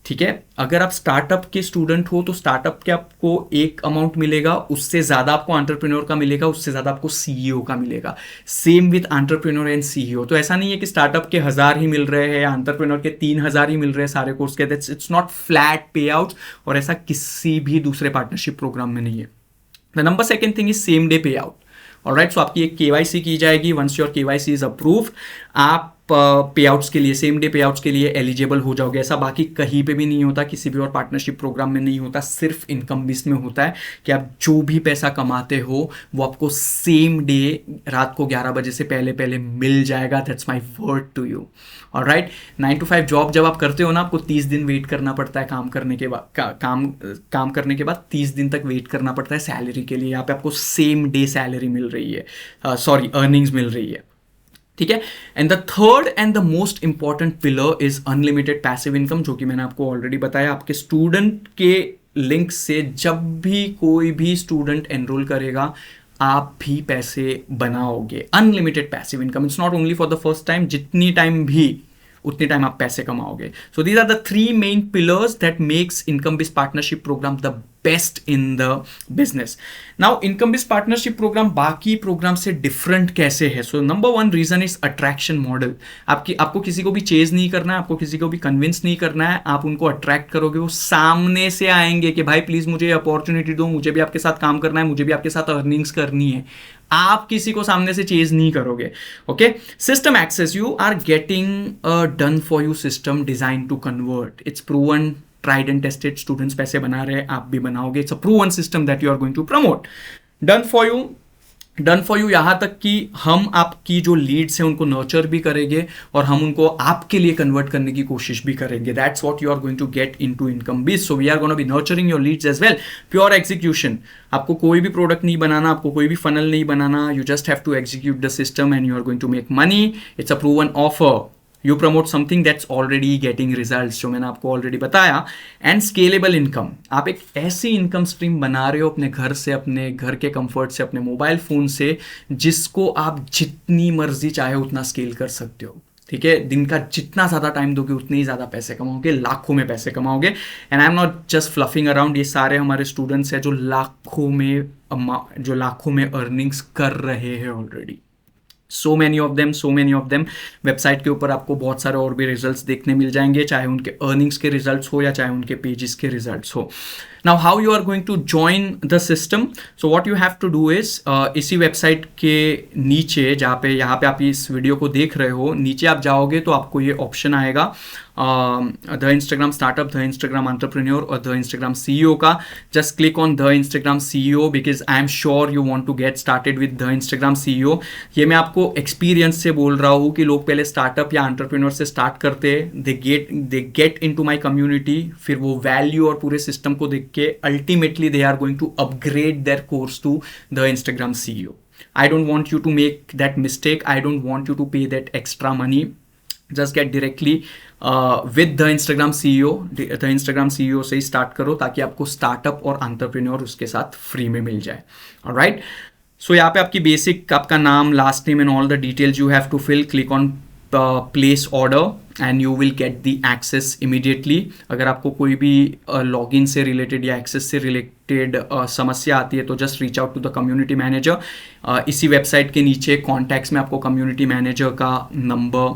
ठीक है। अगर आप स्टार्टअप के स्टूडेंट हो तो स्टार्टअप के आपको एक अमाउंट मिलेगा, उससे ज़्यादा आपको एंटरप्रेन्योर का मिलेगा, उससे ज़्यादा आपको सीईओ का मिलेगा। Same with entrepreneur and CEO. तो ऐसा नहीं है कि स्टार्टअप के 1,000 ही मिल रहे हैं या एंटरप्रेन्योर के 3,000 ही मिल रहे हैं सारे कोर्स के। इट्स नॉट फ्लैट पे आउट, और ऐसा किसी भी दूसरे पार्टनरशिप प्रोग्राम में नहीं है। The number second thing is same day pay out. Alright, so आपकी एक केवाईसी की जाएगी। Once your KYC is approved, आप पे आउट्स के लिए, सेम डे पे आउट्स के लिए एलिजिबल हो जाओगे। ऐसा बाकी कहीं पे भी नहीं होता, किसी भी और पार्टनरशिप प्रोग्राम में नहीं होता, सिर्फ इनकम बेस में होता है कि आप जो भी पैसा कमाते हो वो आपको सेम डे रात को 11 बजे से पहले पहले मिल जाएगा। That's my word to you. Alright, 9 to 5 job जब आप करते हो ना, आपको 30 दिन वेट करना पड़ता है काम करने के बाद, काम करने के बाद 30 दिन तक वेट करना पड़ता है सैलरी के लिए। यहाँ पे आपको सेम डे सैलरी मिल रही है, अर्निंग्स मिल रही है, ठीक है। And the third and the most important pillar is unlimited passive income, जो कि मैंने आपको ऑलरेडी बताया। आपके स्टूडेंट के लिंक से जब भी कोई भी स्टूडेंट एनरोल करेगा आप भी पैसे बनाओगे। Unlimited passive income, it's not only for the first time, जितनी टाइम भी उतनी टाइम आप पैसे कमाओगे। So these are the 3 main pillars that makes income based partnership programme the best in the business. Now income based partnership programme बाकी programme से different कैसे है? So number 1 reason is attraction model. आपको किसी को भी चेज नहीं करना है, आपको किसी को भी कन्विंस नहीं करना है, आप उनको अट्रैक्ट करोगे, वो सामने से आएंगे कि भाई प्लीज मुझे अपॉर्चुनिटी दो, मुझे भी आपके साथ काम करना है, मुझे भी आपके साथ अर्निंग्स करनी है। आप किसी को सामने से चेज नहीं करोगे। Okay, system access, you are getting a done for you system design to convert. It's proven, tried and tested, students पैसे बना रहे हैं, आप भी बनाओगे। It's a proven system that you are going to promote. Done for you done for you, यहाँ तक कि हम आपकी जो लीड्स हैं उनको नर्चर भी करेंगे और हम उनको आपके लिए कन्वर्ट करने की कोशिश भी करेंगे. That's what you are going to get into income base. So we are gonna be nurturing your leads as well. Pure execution. आपको कोई भी प्रोडक्ट नहीं बनाना, आपको कोई भी फनल नहीं बनाना. You just have to execute the system and you are going to make money. It's a proven offer. You promote something that's already getting results, जो मैंने आपको ऑलरेडी बताया. And scalable income. आप एक ऐसी इनकम स्ट्रीम बना रहे हो अपने घर से, अपने घर के कंफर्ट से, अपने मोबाइल फोन से, जिसको आप जितनी मर्जी चाहे उतना स्केल कर सकते हो. ठीक है, दिन का जितना ज़्यादा टाइम दोगे उतने ही ज़्यादा पैसे कमाओगे, लाखों में पैसे कमाओगे. And I am not just fluffing around. ये सारे हमारे स्टूडेंट्स हैं जो लाखों में अर्निंग्स कर रहे हैं already. So many of them. Website के ऊपर आपको बहुत सारे और भी रिजल्ट्स देखने मिल जाएंगे, चाहे उनके अर्निंग्स के रिजल्ट्स हो या चाहे उनके पेजेस के रिजल्ट्स हो. Now how you are going to join the system. So what you have to do is, इसी वेबसाइट के नीचे यहाँ पे आप इस वीडियो को देख रहे हो, नीचे आप जाओगे तो आपको ये ऑप्शन आएगा the Instagram startup, the Instagram entrepreneur और द इंस्टाग्राम सीईओ का. Just click on the Instagram CEO because I am sure you want to get started with the Instagram CEO. ये मैं आपको एक्सपीरियंस से बोल रहा हूँ कि लोग पहले स्टार्टअप या एंटरप्रेन्योर से स्टार्ट करते हैं, they get into my community, फिर वो वैल्यू और पूरे सिस्टम को देख के ultimately they are going to upgrade their course to the Instagram CEO. I don't want you to make that mistake. I don't want you to pay that extra money. Just get directly with the Instagram CEO. The Instagram CEO से ही start करो ताकि आपको startup और entrepreneur उसके साथ free में मिल जाए. Alright. सो यहाँ पे आपकी बेसिक, आपका नाम, last name and all the details you have to fill. Click on place order and you will get the access immediately. अगर आपको कोई भी लॉगिन से रिलेटेड या एक्सेस से रिलेटेड समस्या आती है तो just reach out to the community manager. इसी वेबसाइट के नीचे कॉन्टैक्ट्स में आपको कम्युनिटी मैनेजर का नंबर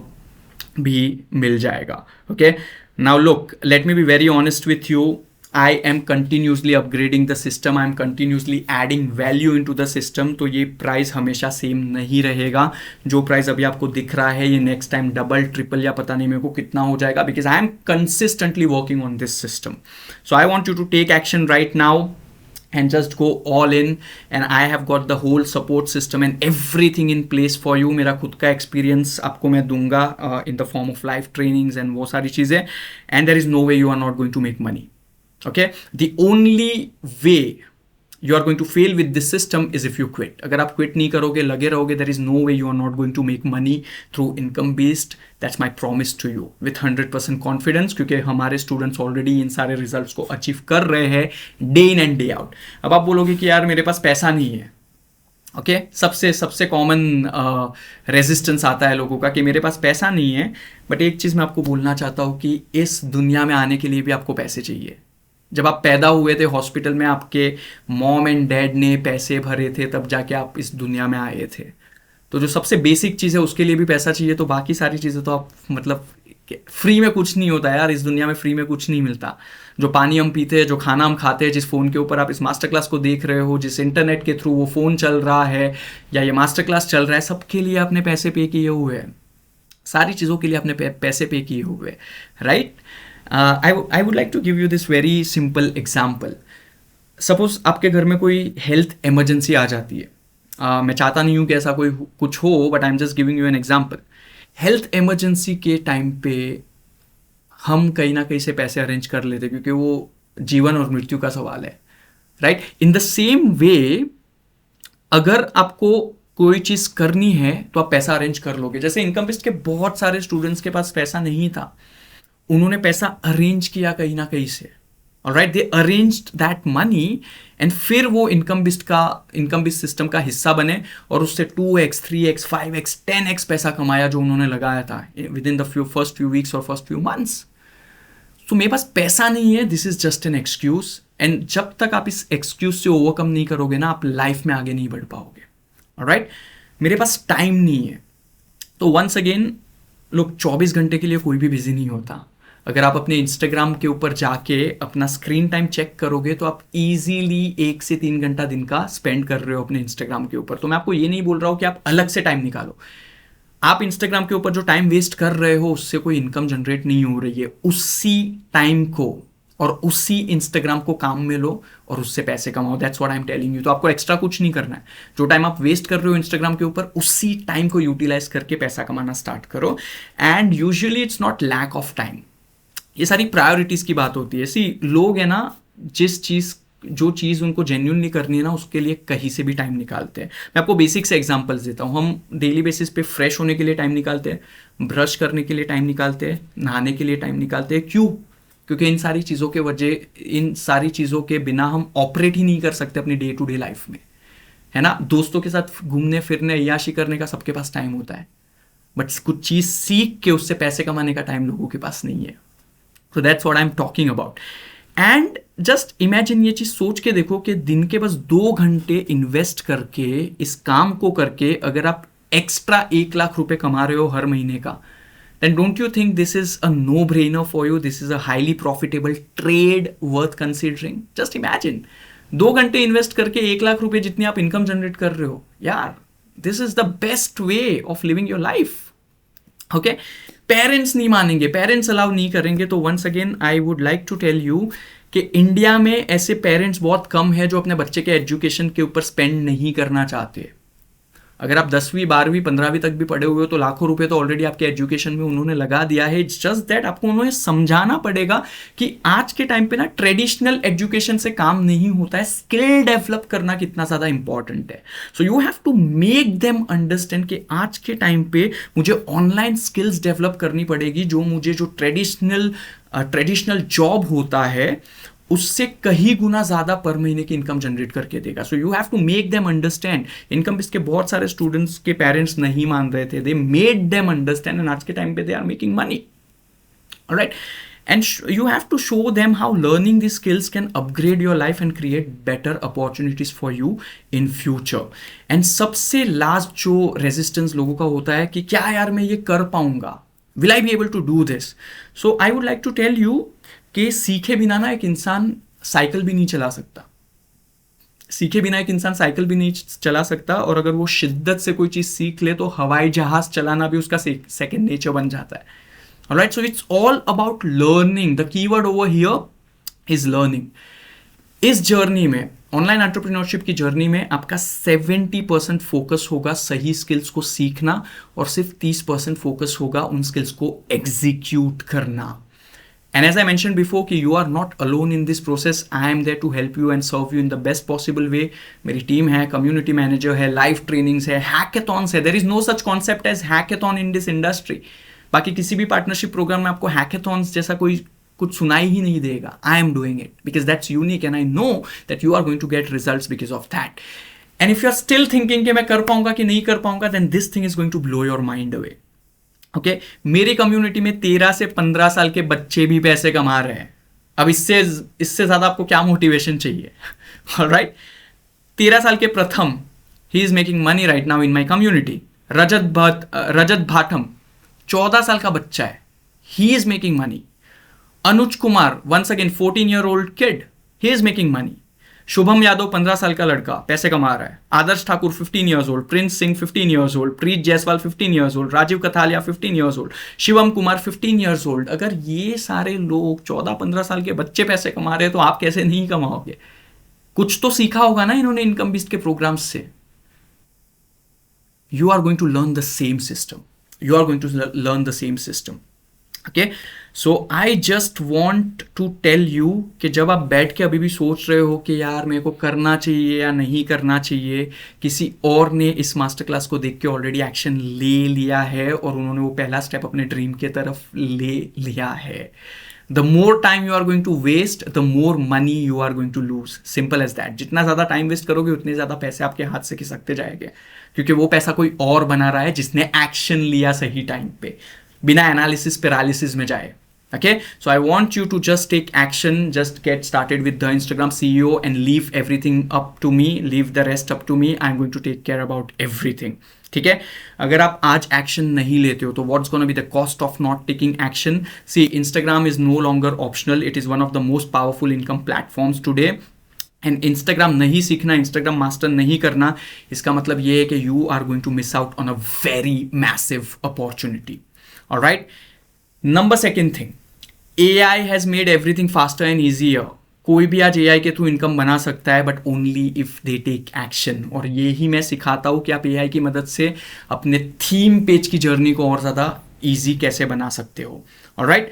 भी मिल जाएगा. Okay, now look, let me be very honest with you. I am continuously upgrading the system. I am continuously adding value into the system. तो ये प्राइस हमेशा सेम नहीं रहेगा. जो प्राइस अभी आपको दिख रहा है ये नेक्स्ट टाइम डबल, ट्रिपल या पता नहीं मेरे को कितना हो जाएगा, because I am consistently working on this system. So I want you to take action right now and just go all in, and I have got the whole support system and everything in place for you. मेरा खुद का experience आपको मैं दूंगा in the form of live trainings and वो सारी चीज़ें, and there is no way you are not going to make money. Okay, the only way you are going to fail with this system is if you quit. अगर आप quit नहीं करोगे, लगे रहोगे, there is no way you are not going to make money through income based. That's my promise to you with 100% confidence, क्योंकि हमारे students already इन सारे results को achieve कर रहे हैं day in and day out. अब आप बोलोगे कि यार मेरे पास पैसा नहीं है. ओके, सबसे कॉमन रेजिस्टेंस आता है लोगों का कि मेरे पास पैसा नहीं है. बट एक चीज़ मैं आपको बोलना चाहता हूँ कि इस दुनिया में आने के लिए भी आपको पैसे चाहिए. जब आप पैदा हुए थे हॉस्पिटल में, आपके मॉम एंड डैड ने पैसे भरे थे, तब जाके आप इस दुनिया में आए थे. तो जो सबसे बेसिक चीज़ है उसके लिए भी पैसा चाहिए. तो बाकी सारी चीज़ें तो आप मतलब फ्री में कुछ नहीं होता यार. इस दुनिया में फ्री में कुछ नहीं मिलता. जो पानी हम पीते हैं, जो खाना हम खाते हैं, जिस फ़ोन के ऊपर आप इस मास्टर क्लास को देख रहे हो, जिस इंटरनेट के थ्रू वो फ़ोन चल रहा है या ये मास्टर क्लास चल रहा है, सबके लिए आपने पैसे पे किए हुए हैं. सारी चीज़ों के लिए आपने पैसे पे किए हुए हैं. Right. I would like to give you this very simple example. Suppose आपके घर में कोई हेल्थ इमरजेंसी आ जाती है. मैं चाहता नहीं हूँ कि ऐसा कोई कुछ हो, but I am just giving you an example. Health emergency के टाइम पे हम कहीं ना कहीं से पैसे अरेंज कर लेते क्योंकि वो जीवन और मृत्यु का सवाल है. Right. In the same way अगर आपको कोई चीज़ करनी है तो आप पैसा अरेंज कर लोगे. जैसे इनकम बेस्ड के बहुत सारे स्टूडेंट्स के पास पैसा नहीं था, उन्होंने पैसा अरेंज किया कहीं ना कहीं से. Alright, they arranged that money and फिर वो इनकम बेस्ड सिस्टम का हिस्सा बने और उससे 2x, 3x, 5x, 10x पैसा कमाया जो उन्होंने लगाया था with in the first few weeks और फर्स्ट फ्यू मंथ्स. तो मेरे पास पैसा नहीं है, this is just an excuse. And जब तक आप इस एक्सक्यूज से ओवरकम नहीं करोगे ना, आप लाइफ में आगे नहीं बढ़ पाओगे. ऑलराइट. मेरे पास टाइम नहीं है. तो वंस अगेन, लोग 24 घंटे के लिए कोई भी बिजी नहीं होता. अगर आप अपने इंस्टाग्राम के ऊपर जाके अपना स्क्रीन टाइम चेक करोगे तो आप इजीली 1 से 3 घंटा दिन का स्पेंड कर रहे हो अपने इंस्टाग्राम के ऊपर. तो मैं आपको ये नहीं बोल रहा हूँ कि आप अलग से टाइम निकालो. आप इंस्टाग्राम के ऊपर जो टाइम वेस्ट कर रहे हो उससे कोई इनकम जनरेट नहीं हो रही है. उसी टाइम को और उसी इंस्टाग्राम को काम में लो और उससे पैसे कमाओ। That's what I am telling you. तो आपको एक्स्ट्रा कुछ नहीं करना है। जो टाइम आप वेस्ट कर रहे हो इंस्टाग्राम के ऊपर, उसी टाइम को यूटिलाइज करके पैसा कमाना स्टार्ट करो। And usually it's not lack of time, ये सारी प्रायोरिटीज की बात होती है। लोग है ना, जो चीज़ उनको जेन्युइनली करनी है ना, उसके लिए कहीं से भी टाइम निकालते हैं। मैं आपको बेसिक से एग्जांपल्स देता हूँ। हम डेली बेसिस पे फ्रेश होने के लिए टाइम निकालते हैं, ब्रश करने के लिए टाइम निकालते हैं, नहाने के लिए टाइम निकालते हैं। क्यों? क्योंकि इन सारी चीज़ों के बिना हम ऑपरेट ही नहीं कर सकते अपनी डे टू डे लाइफ में, है ना। दोस्तों के साथ घूमने फिरने, अय्याशी करने का सबके पास टाइम होता है, बट कुछ चीज़ सीख के उससे पैसे कमाने का टाइम लोगों के पास नहीं है। So that's what I am talking about. And just imagine, ये चीज सोच के देखो कि दिन के बस 2 घंटे इन्वेस्ट करके, इस काम को करके, अगर आप एक्स्ट्रा 1 लाख रुपए कमा रहे हो हर महीने का, then don't you think this is a no-brainer for you? This is a highly profitable trade worth considering. Just imagine, 2 घंटे इन्वेस्ट करके 1 लाख रुपए जितनी आप इनकम जनरेट कर रहे हो, यार, this is the best way of living your life. ओके, पेरेंट्स नहीं मानेंगे, पेरेंट्स अलाउ नहीं करेंगे। तो once again I would like to tell you कि इंडिया में ऐसे पेरेंट्स बहुत कम है जो अपने बच्चे के एजुकेशन के ऊपर स्पेंड नहीं करना चाहते। अगर आप 10वीं 12वीं 15वीं तक भी पढ़े हुए हो तो लाखों रुपए तो ऑलरेडी आपके एजुकेशन में उन्होंने लगा दिया है। इट्स जस्ट दैट आपको उन्हें समझाना पड़ेगा कि आज के टाइम पे ना ट्रेडिशनल एजुकेशन से काम नहीं होता है, स्किल डेवलप करना कितना ज़्यादा इंपॉर्टेंट है। So you have to make them understand कि आज के टाइम पे मुझे ऑनलाइन स्किल्स डेवलप करनी पड़ेगी, जो ट्रेडिशनल जॉब होता है उससे कहीं गुना ज्यादा पर महीने की इनकम जनरेट करके देगा। So you have to make them understand. Income base के बहुत सारे स्टूडेंट्स के पेरेंट्स नहीं मान रहे थे, they made them understand, and आज के टाइम पे they are making money, alright. And you have to show them how learning this skills can upgrade your life and create better opportunities for you in future. And सबसे last जो resistance लोगों का होता है कि क्या यार मैं ये कर पाऊंगा, will I be able to do this. So I would like to tell you कि सीखे बिना ना एक इंसान साइकिल भी नहीं चला सकता, सीखे बिना एक इंसान साइकिल भी नहीं चला सकता। और अगर वो शिद्दत से कोई चीज सीख ले तो हवाई जहाज चलाना भी उसका सेकंड नेचर बन जाता है, alright. So it's all about learning. The keyword over here is learning. इस जर्नी में, ऑनलाइन एंटरप्रेन्योरशिप की जर्नी में, आपका 70% फोकस होगा सही स्किल्स को सीखना और सिर्फ 30% फोकस होगा उन स्किल्स को एग्जीक्यूट करना। And as I mentioned before कि you are not alone in this process. I am there to help you and serve you in the best possible way. मेरी टीम है, community manager है, live trainings है, hackathons है. There is no such concept as hackathon in this industry. बाकी किसी भी partnership programme में आपको hackathons जैसा कोई कुछ सुनाई ही नहीं देगा. I am doing it because that's unique and I know that you are going to get results because of that. And if you are still thinking कि मैं कर पाऊंगा कि नहीं कर पाऊंगा, then this thing is going to blow your mind away. Okay, मेरी community में 13 से 15 साल के बच्चे भी पैसे कमा रहे हैं। अब इससे ज्यादा आपको क्या मोटिवेशन चाहिए, ऑलराइट। 13 साल के Pratham, he is making money right now in my community. Rajat Bhatam 14 साल का बच्चा है, he is making money. Anuj Kumar, once again 14-year-old kid, he is making money. Shubham Yadav 15 साल का लड़का पैसे कमा रहा है। Adarsh Thakur 15 years old, Prince Singh 15 years old, Preet Jaiswal 15 years old, Rajeev Kathaliya 15 years old, Shivam Kumar 15 years old। अगर ये सारे लोग 14-15 साल के बच्चे पैसे कमा रहे हैं तो आप कैसे नहीं कमाओगे? कुछ तो सीखा होगा ना इन्होंने इनकम बेस्ड के प्रोग्राम्स से। You are going to learn the same system, you are going to learn the same system, okay. So I just want to tell you कि जब आप बैठ के अभी भी सोच रहे हो कि यार मेरे को करना चाहिए या नहीं करना चाहिए, किसी और ने इस मास्टर क्लास को देख के ऑलरेडी एक्शन ले लिया है और उन्होंने वो पहला स्टेप अपने ड्रीम के तरफ ले लिया है। The more time you are going to waste, the more money you are going to lose, simple as that. जितना ज़्यादा टाइम वेस्ट करोगे उतने ज़्यादा पैसे आपके हाथ से खिसकते जाएंगे, क्योंकि वो पैसा कोई और बना रहा है जिसने एक्शन लिया सही टाइम पे, बिना एनालिसिस पैरालिसिस में जाए। Okay, so I want you to just take action, just get started with the Instagram CEO and leave everything up to me, leave the rest up to me. I'm going to take care about everything. ठीक है, अगर आप आज action नहीं लेते हो तो what's going to be the cost of not taking action? See, Instagram is no longer optional. It is one of the most powerful income platforms today. And Instagram नहीं सीखना, इंस्टाग्राम मास्टर नहीं करना, इसका मतलब ये है कि you are going to miss out on a very massive opportunity, alright. Number second thing, AI has made everything faster and easier. कोई भी आज AI के थ्रू इनकम बना सकता है, but only if they take action. और ये ही मैं सिखाता हूँ कि आप AI की मदद से अपने थीम पेज की जर्नी को और ज़्यादा ईजी कैसे बना सकते हो. Alright,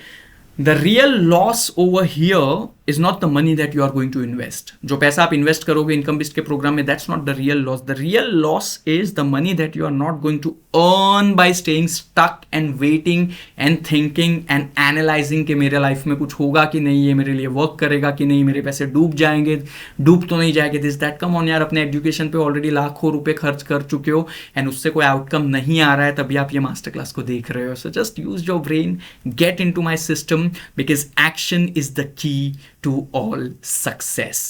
the real loss over here is not the money that you are going to invest. जो पैसा आप इन्वेस्ट करोगे इनकम बेस्ड के प्रोग्राम में, that's not the real loss. The real loss is the money that you are not going to earn by staying stuck and waiting and thinking and analysing कि मेरे life में कुछ होगा कि नहीं, ये मेरे लिए वर्क करेगा कि नहीं, मेरे पैसे डूब जाएंगे, डूब तो नहीं जाएंगे, दिस दैट. कम ऑन यार, अपने एजुकेशन पे ऑलरेडी लाखों रुपए खर्च कर चुके हो एंड उससे कोई आउटकम नहीं आ रहा है, तभी आप ये मास्टर क्लास को देख रहे हो. So just use your brain, get in to my system, because action is the key to all success.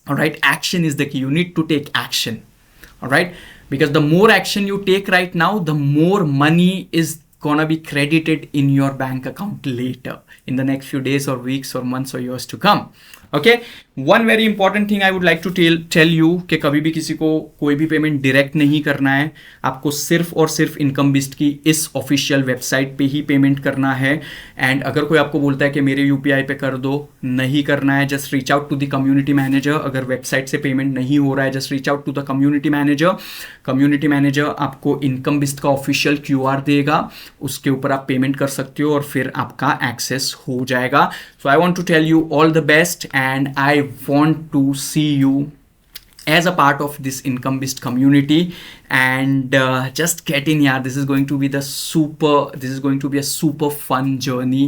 All right, action is the key. You need to take action. All right, because the more action you take right now, the more money is gonna be credited in your bank account later in the next few days or weeks or months or years to come. Okay, one very important thing I would like to tell you कि कभी भी किसी को कोई भी payment direct नहीं करना है. आपको सिर्फ और सिर्फ इनकम बिस्ट की इस ऑफिशियल वेबसाइट पे ही पेमेंट करना है. एंड अगर कोई आपको बोलता है कि मेरे यूपीआई पे कर दो, नहीं करना है. Just reach out to the community manager. अगर वेबसाइट से पेमेंट नहीं हो रहा है, just reach out to the community manager. Community manager आपको इनकम बिस्ट का ऑफिशियल QR देगा, उसके ऊपर आप पेमेंट कर सकते हो और फिर आपका एक्सेस हो जाएगा. So I want to tell you all the best and I want to see you as a part of this income based community and just get in. Yeah, this is going to be a super fun journey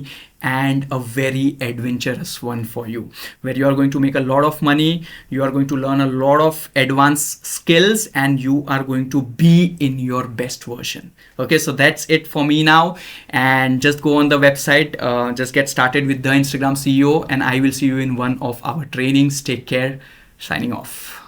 and a very adventurous one for you, where you are going to make a lot of money, you are going to learn a lot of advanced skills, and you are going to be in your best version. Okay, so that's it for me now, and just go on the website, just get started with the Instagram CEO, and I will see you in one of our trainings. Take care. Signing off.